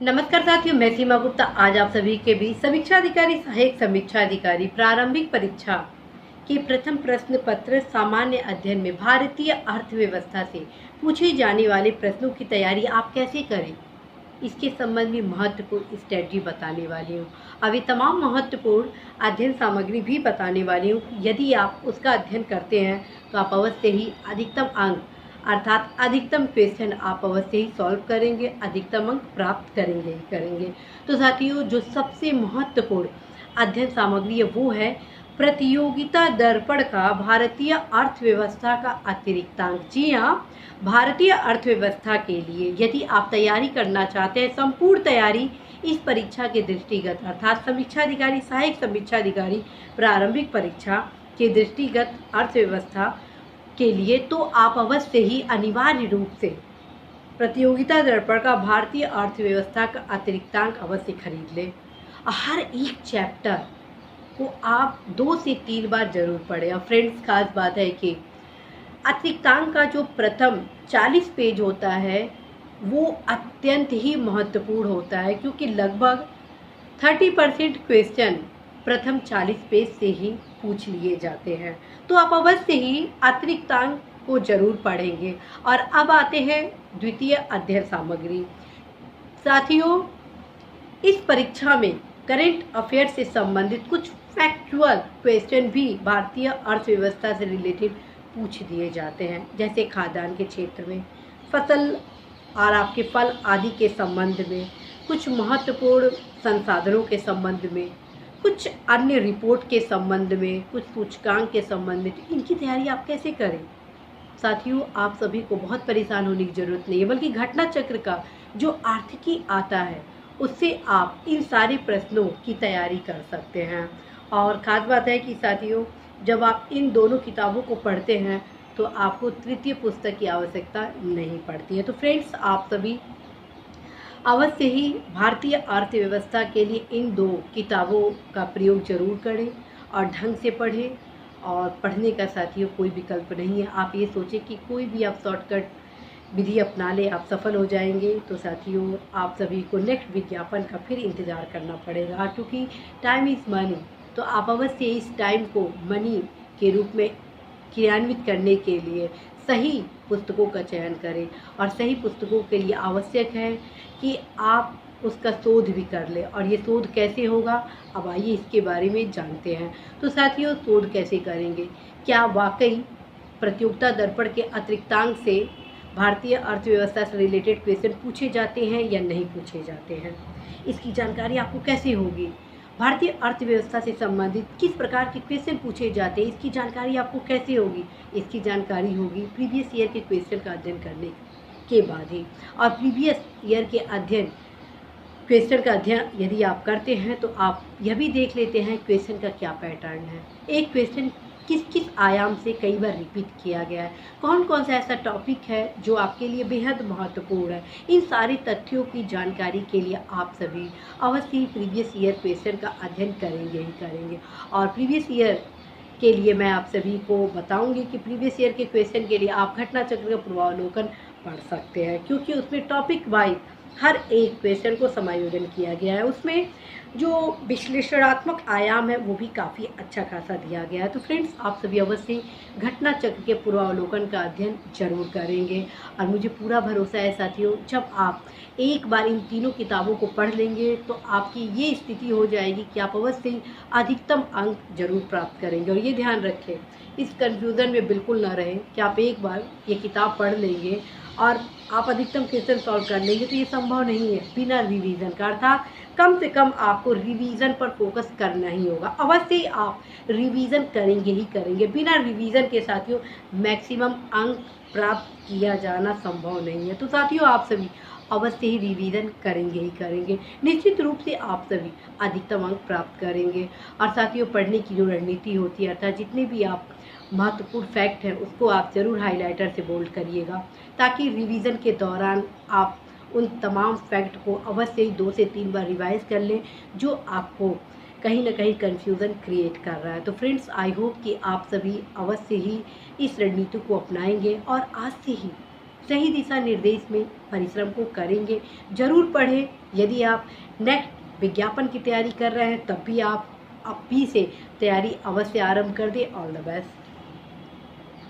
नमस्कार साथियों, मैं सीमा गुप्ता आज आप सभी के बीच समीक्षा अधिकारी सहायक समीक्षा अधिकारी प्रारंभिक परीक्षा के प्रथम प्रश्न पत्र सामान्य अध्ययन में भारतीय अर्थव्यवस्था से पूछे जाने वाले प्रश्नों की तैयारी आप कैसे करें, इसके संबंध में महत्वपूर्ण स्ट्रेटजी बताने वाली हूँ। अभी तमाम महत्वपूर्ण अध्ययन सामग्री भी बताने वाली हूँ। यदि आप उसका अध्ययन करते हैं तो आप अवश्य ही अधिकतम अंक अर्थात अधिकतम क्वेश्चन आप अवश्य ही सॉल्व करेंगे, अधिकतम अंक प्राप्त करेंगे ही करेंगे। तो साथियों, जो सबसे महत्वपूर्ण अध्ययन सामग्री है वो है प्रतियोगिता दर्पण का भारतीय अर्थव्यवस्था का अतिरिक्तांक। जी हाँ, भारतीय अर्थव्यवस्था के लिए यदि आप तैयारी करना चाहते हैं, संपूर्ण तैयारी इस परीक्षा के दृष्टिगत अर्थात समीक्षा अधिकारी सहायक समीक्षा अधिकारी प्रारंभिक परीक्षा के दृष्टिगत अर्थव्यवस्था के लिए, तो आप अवश्य ही अनिवार्य रूप से प्रतियोगिता दर्पण का भारतीय अर्थव्यवस्था का अतिरिक्तांक अवश्य खरीद लें। हर एक चैप्टर को आप 2 से 3 बार जरूर पढ़ें। और फ्रेंड्स, खास बात है कि अतिरिक्तांक का जो प्रथम 40 पेज होता है वो अत्यंत ही महत्वपूर्ण होता है, क्योंकि लगभग 30% क्वेश्चन प्रथम 40 पेज से ही पूछ लिए जाते हैं। तो आप अवश्य ही अतिरिक्तांक को जरूर पढ़ेंगे। और अब आते हैं द्वितीय अध्ययन सामग्री। साथियों, इस परीक्षा में करंट अफेयर से संबंधित कुछ फैक्चुअल क्वेश्चन भी भारतीय अर्थव्यवस्था से रिलेटेड पूछ दिए जाते हैं, जैसे खाद्यान्न के क्षेत्र में, फसल और आपके फल आदि के संबंध में, कुछ महत्वपूर्ण संसाधनों के संबंध में, कुछ अन्य रिपोर्ट के संबंध में, कुछ सूचकांक के संबंध में। इनकी तैयारी आप कैसे करें? साथियों, आप सभी को बहुत परेशान होने की जरूरत नहीं है, बल्कि घटना चक्र का जो आर्थिकी आता है उससे आप इन सारे प्रश्नों की तैयारी कर सकते हैं। और ख़ास बात है कि साथियों, जब आप इन दोनों किताबों को पढ़ते हैं तो आपको तृतीय पुस्तक की आवश्यकता नहीं पड़ती है। तो फ्रेंड्स, आप सभी अवश्य ही भारतीय अर्थव्यवस्था के लिए इन 2 किताबों का प्रयोग जरूर करें और ढंग से पढ़ें। और पढ़ने का साथियों कोई विकल्प नहीं है। आप ये सोचें कि कोई भी आप शॉर्टकट विधि अपना ले आप सफल हो जाएंगे, तो साथियों आप सभी को नेक्स्ट विज्ञापन का फिर इंतज़ार करना पड़ेगा, क्योंकि टाइम इज़ मनी। तो आप अवश्य इस टाइम को मनी के रूप में क्रियान्वित करने के लिए सही पुस्तकों का चयन करें। और सही पुस्तकों के लिए आवश्यक है कि आप उसका शोध भी कर लें। और ये शोध कैसे होगा, अब आइए इसके बारे में जानते हैं। तो साथियों, शोध कैसे करेंगे? क्या वाकई प्रतियोगिता दर्पण के अतिरिक्तांक से भारतीय अर्थव्यवस्था से रिलेटेड क्वेश्चन पूछे जाते हैं या नहीं पूछे जाते हैं? इसकी जानकारी आपको कैसे होगी? भारतीय अर्थव्यवस्था से संबंधित किस प्रकार के क्वेश्चन पूछे जाते हैं, इसकी जानकारी आपको कैसे होगी? इसकी जानकारी होगी प्रीवियस ईयर के क्वेश्चन का अध्ययन करने के बाद ही। और प्रीवियस ईयर के क्वेश्चन का अध्ययन यदि आप करते हैं तो आप यह भी देख लेते हैं क्वेश्चन का क्या पैटर्न है, एक क्वेश्चन किस किस आयाम से कई बार रिपीट किया गया है, कौन कौन सा ऐसा टॉपिक है जो आपके लिए बेहद महत्वपूर्ण है। इन सारे तथ्यों की जानकारी के लिए आप सभी अवश्य ही प्रीवियस ईयर क्वेश्चन का अध्ययन करेंगे ही करेंगे। और प्रीवियस ईयर के लिए मैं आप सभी को बताऊंगी कि प्रीवियस ईयर के क्वेश्चन के लिए आप घटना चक्र का पूर्वावलोकन पढ़ सकते हैं, क्योंकि उसमें टॉपिक वाइज हर एक क्वेश्चन को समायोजन किया गया है। उसमें जो विश्लेषणात्मक आयाम है वो भी काफ़ी अच्छा खासा दिया गया है। तो फ्रेंड्स, आप सभी अवश्य घटना चक्र के पूर्वावलोकन का अध्ययन जरूर करेंगे। और मुझे पूरा भरोसा है साथियों, जब आप एक बार इन तीनों किताबों को पढ़ लेंगे तो आपकी ये स्थिति हो जाएगी कि आप अवश्य ही अधिकतम अंक जरूर प्राप्त करेंगे। और ये ध्यान रखें, इस कन्फ्यूज़न में बिल्कुल ना रहें कि आप एक बार ये किताब पढ़ लेंगे और आप अधिकतम क्वेश्चन सॉल्व कर लेंगे, तो ये संभव नहीं है बिना रिवीजन का। अर्थात कम से कम आपको रिवीजन पर फोकस करना ही होगा। अवश्य ही आप रिवीजन करेंगे ही करेंगे। बिना रिवीजन के साथियों मैक्सिमम अंक प्राप्त किया जाना संभव नहीं है। तो साथियों, आप सभी अवश्य ही रिवीजन करेंगे ही करेंगे। निश्चित रूप से आप सभी अधिकतम अंक प्राप्त करेंगे। और साथियों, पढ़ने की जो रणनीति होती है, अर्थात जितने भी आप महत्वपूर्ण फैक्ट है उसको आप ज़रूर हाइलाइटर से बोल्ड करिएगा, ताकि रिवीजन के दौरान आप उन तमाम फैक्ट को अवश्य ही 2 से 3 बार रिवाइज कर लें, जो आपको कहीं ना कहीं कन्फ्यूज़न क्रिएट कर रहा है। तो फ्रेंड्स, आई होप कि आप सभी अवश्य ही इस रणनीति को अपनाएंगे और आज से ही सही दिशा निर्देश में परिश्रम को करेंगे। जरूर पढ़ें। यदि आप नेक्स्ट विज्ञापन की तैयारी कर रहे हैं तब भी आप अभी से तैयारी अवश्य आरंभ कर दें। All the best.